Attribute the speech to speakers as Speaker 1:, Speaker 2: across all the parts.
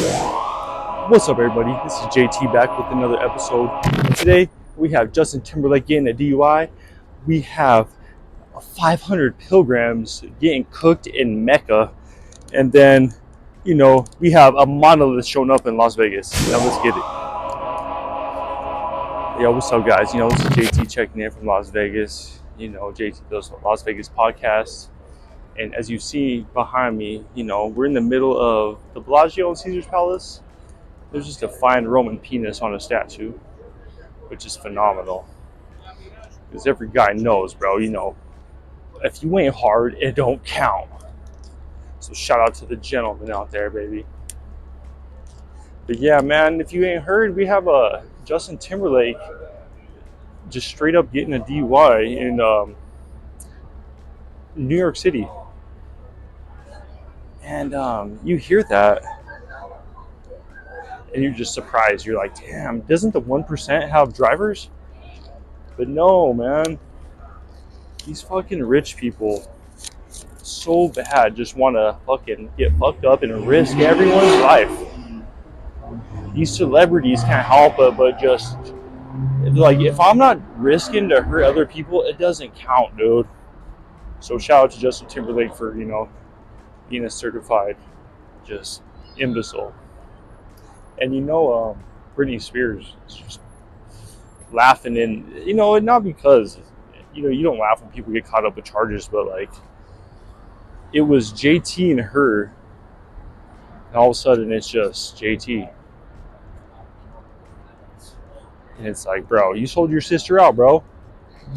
Speaker 1: What's up, everybody? This is JT back with another episode. And today we have Justin Timberlake getting a DUI. We have 500 pilgrims getting cooked in Mecca. And then, we have a Monolith showing up in Las Vegas. Now let's get it. Yo, what's up, guys? This is JT checking in from Las Vegas. JT does Las Vegas podcasts. And as you see behind me, we're in the middle of the Bellagio and Caesar's Palace. There's just a fine Roman penis on a statue, which is phenomenal. Because every guy knows, bro, if you ain't hard, it don't count. So shout out to the gentlemen out there, baby. But yeah, man, if you ain't heard, we have a Justin Timberlake just straight up getting a DUI in New York City. And you hear that, and you're just surprised. You're like, damn, doesn't the 1% have drivers? But no, man. These fucking rich people so bad just want to fucking get fucked up and risk everyone's life. These celebrities can't help it, but just, like, if I'm not risking to hurt other people, it doesn't count, dude. So shout out to Justin Timberlake for, being a certified just imbecile. And Britney Spears is just laughing not because, you don't laugh when people get caught up with charges, but like, it was JT and her, and all of a sudden it's just JT. And it's like, bro, you sold your sister out, bro.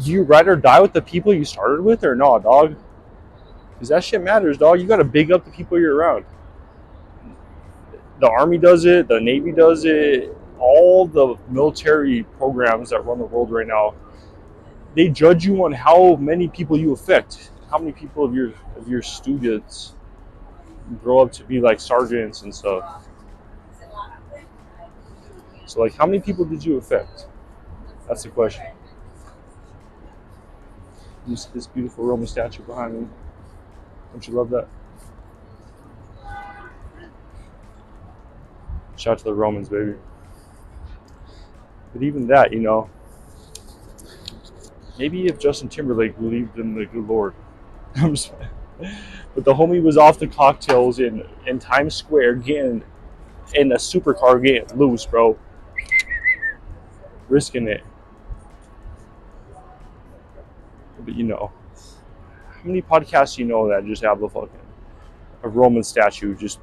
Speaker 1: Do you ride or die with the people you started with or no, dog? Because that shit matters, dog. You got to big up the people you're around. The Army does it. The Navy does it. All the military programs that run the world right now, they judge you on how many people you affect. How many people of your students grow up to be like sergeants and stuff. So, like, how many people did you affect? That's the question. You see this beautiful Roman statue behind me. Don't you love that? Shout out to the Romans, baby. But even that, maybe if Justin Timberlake believed in the good Lord. I'm just, but the homie was off the cocktails in Times Square getting in a supercar getting loose, bro. Risking it. But how many podcasts that just have a Roman statue just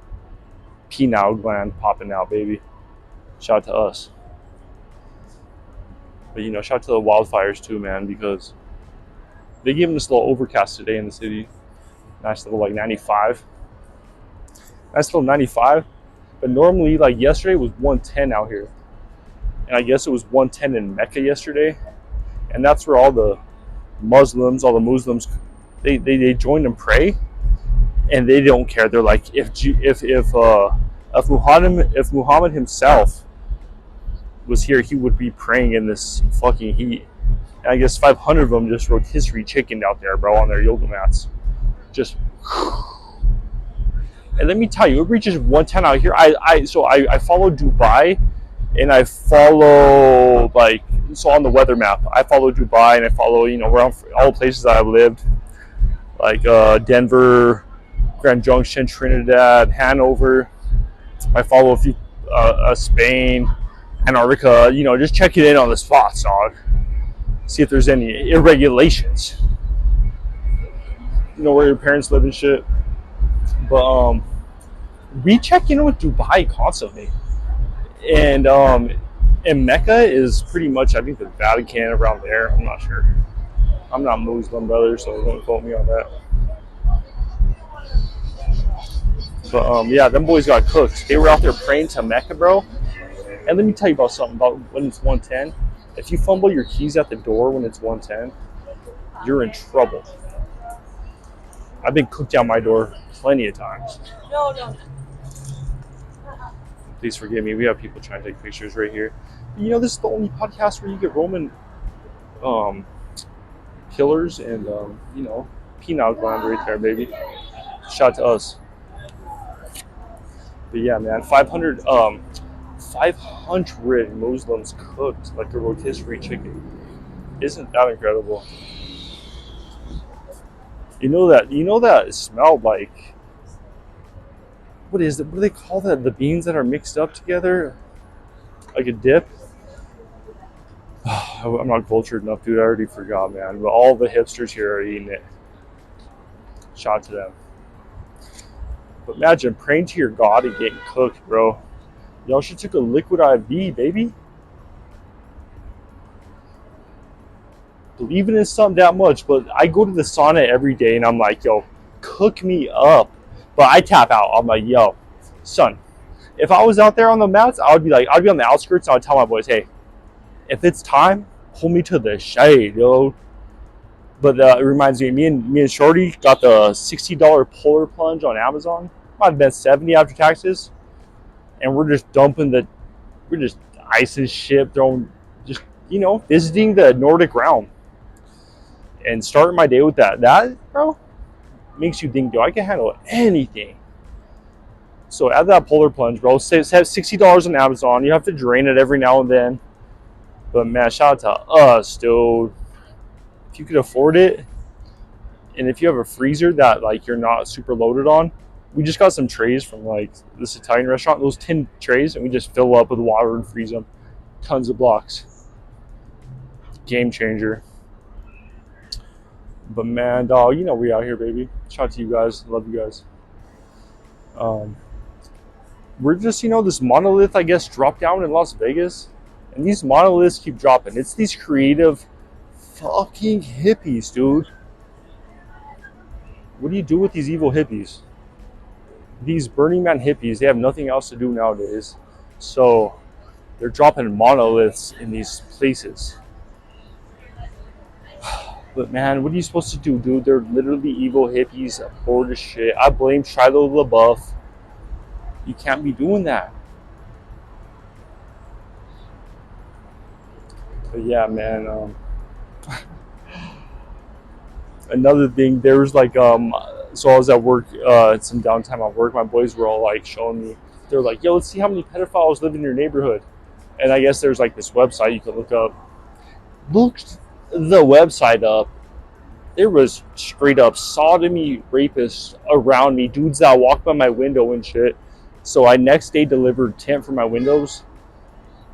Speaker 1: penile gland popping out, baby? Shout out to us. But shout out to the wildfires too, man, because they gave them this little overcast today in the city. Nice little 95. Nice little 95. But normally, like, yesterday was 110 out here. And I guess it was 110 in Mecca yesterday. And that's where all the Muslims, they join and pray, and they don't care. They're like, if Muhammad himself was here, he would be praying in this fucking heat. And I guess 500 of them just wrote history chicken out there, bro, on their yoga mats. Just, and let me tell you, it reaches 110 out here. I follow Dubai, and I follow, so on the weather map, I follow Dubai, and I follow, around all the places that I've lived, like Denver, Grand Junction, Trinidad, Hanover. I follow a few, Spain, Antarctica, just check it in on the spots, dog. See if there's any irregulations. Where your parents live and shit. But we check in with Dubai constantly. And Mecca is pretty much, I think, the Vatican around there. I'm not sure. I'm not Muslim, brother, so don't quote me on that. But yeah, them boys got cooked. They were out there praying to Mecca, bro. And let me tell you about something about when it's 110. If you fumble your keys at the door when it's 110, you're in trouble. I've been cooked out my door plenty of times. No. Please forgive me. We have people trying to take pictures right here. This is the only podcast where you get Roman killers and, penile gland right there, baby. Shout out to us. But yeah, man, 500 Muslims cooked like a rotisserie chicken. Isn't that incredible? You know that it smelled like, what is it? What do they call that? The beans that are mixed up together? Like a dip? I'm not cultured enough, dude. I already forgot, man. But all the hipsters here are eating it. Shout out to them. But imagine praying to your God and getting cooked, bro. Y'all should took a liquid IV, baby. Believing in something that much, but I go to the sauna every day and I'm like, yo, cook me up. But I tap out. I'm like, yo, son, if I was out there on the mats, I'd be on the outskirts and I would tell my boys, hey, if it's time, pull me to the shade, yo. But it reminds me, me and Shorty got the $60 polar plunge on Amazon. Might have been 70 after taxes, and we're just icing shit, throwing, just visiting the Nordic realm, and starting my day with that. That, bro, makes you think, yo, I can handle anything. So add that polar plunge, bro. It has $60 on Amazon. You have to drain it every now and then. But man, shout out to us, dude. If you could afford it, and if you have a freezer that like you're not super loaded on, we just got some trays from like this Italian restaurant, those tin trays, and we just fill up with water and freeze them. Tons of blocks. Game changer. But man, dog, we out here, baby. Shout out to you guys. Love you guys. We're just, this monolith, I guess, dropped down in Las Vegas. And these monoliths keep dropping. It's these creative fucking hippies, dude. What do you do with these evil hippies? These Burning Man hippies, they have nothing else to do nowadays. So they're dropping monoliths in these places. But man, what are you supposed to do, dude? They're literally evil hippies, bored as shit. I blame Shia LaBeouf. You can't be doing that. But yeah, man. Another thing, there was like, so I was at work, some downtime at work. My boys were all like showing me. They're like, yo, let's see how many pedophiles live in your neighborhood. And I guess there's like this website you can look up. Looked the website up. There was straight up sodomy rapists around me, dudes that walk by my window and shit. So I next day delivered tint for my windows,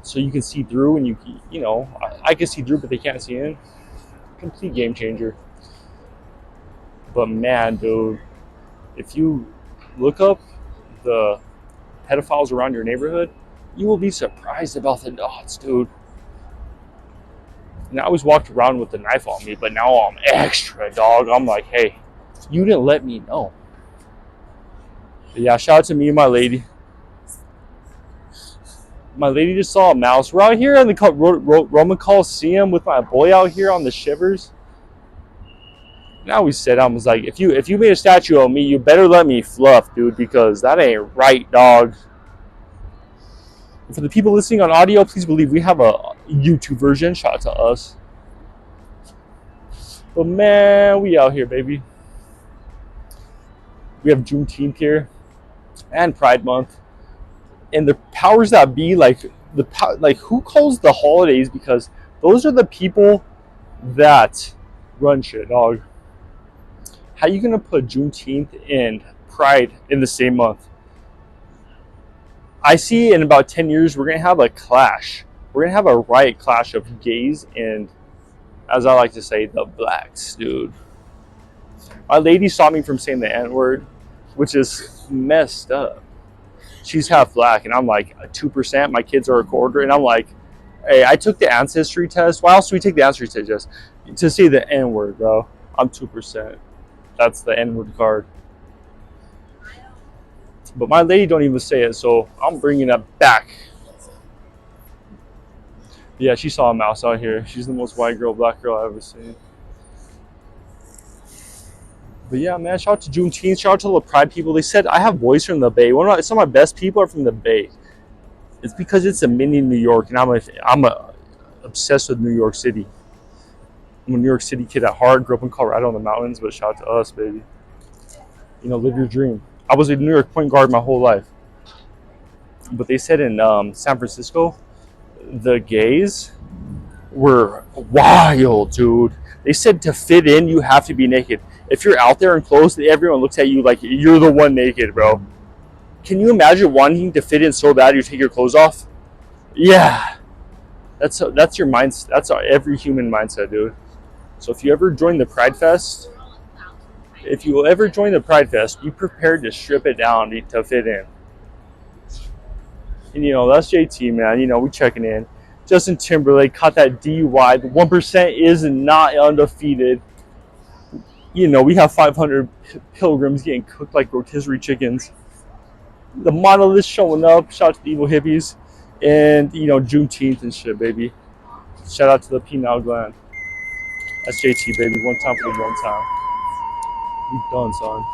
Speaker 1: so you can see through, and I can see through, but they can't see in. Complete game changer. But man, dude, if you look up the pedophiles around your neighborhood, you will be surprised about the dots, dude. And I always walked around with the knife on me, but now I'm extra, dog. I'm like, hey, you didn't let me know. But yeah, shout out to me and my lady. My lady just saw a mouse. We're out here in the Roman Coliseum with my boy out here on the shivers. Now we said, I was like, if you made a statue of me, you better let me fluff, dude, because that ain't right, dog. And for the people listening on audio, please believe we have a YouTube version. Shout out to us. But man, we out here, baby. We have Juneteenth here and Pride Month, and the powers that be, like who calls the holidays? Because those are the people that run shit, dog. How you gonna put Juneteenth and Pride in the same month? I see in about 10 years we're gonna have a clash. We're gonna have a riot clash of gays and, as I like to say, the blacks, dude. My lady stopped me from saying the N-word, which is messed up. She's half black, and I'm like 2%. My kids are a quarter, and I'm like, hey, I took the ancestry test. Why else do we take the ancestry test? To say the N-word, bro. I'm 2%. That's the N-word card. But my lady don't even say it, so I'm bringing it back. Yeah, she saw a mouse out here. She's the most white girl, black girl I've ever seen. But yeah, man, shout out to Juneteenth. Shout out to all the Pride people. They said I have boys from the Bay. Some of my best people are from the Bay. It's because it's a mini New York, and I'm obsessed with New York City. I'm a New York City kid at heart. Grew up in Colorado in the mountains, but shout out to us, baby. Live your dream. I was a New York point guard my whole life. but they said in San Francisco, the gays were wild, dude. They said to fit in, you have to be naked. If you're out there in clothes, everyone looks at you like you're the one naked, bro. Can you imagine wanting to fit in so bad you take your clothes off? Yeah, that's your mindset. That's every human mindset, dude. So if you ever join the Pride Fest, be prepared to strip it down to fit in. And that's JT, man. We checking in. Justin Timberlake caught that DUI. The 1% is not undefeated. We have 500 pilgrims getting cooked like rotisserie chickens. The Monolith showing up. Shout out to the evil hippies. And, Juneteenth and shit, baby. Shout out to the penile gland. That's JT, baby. One time for the one time. We done, son.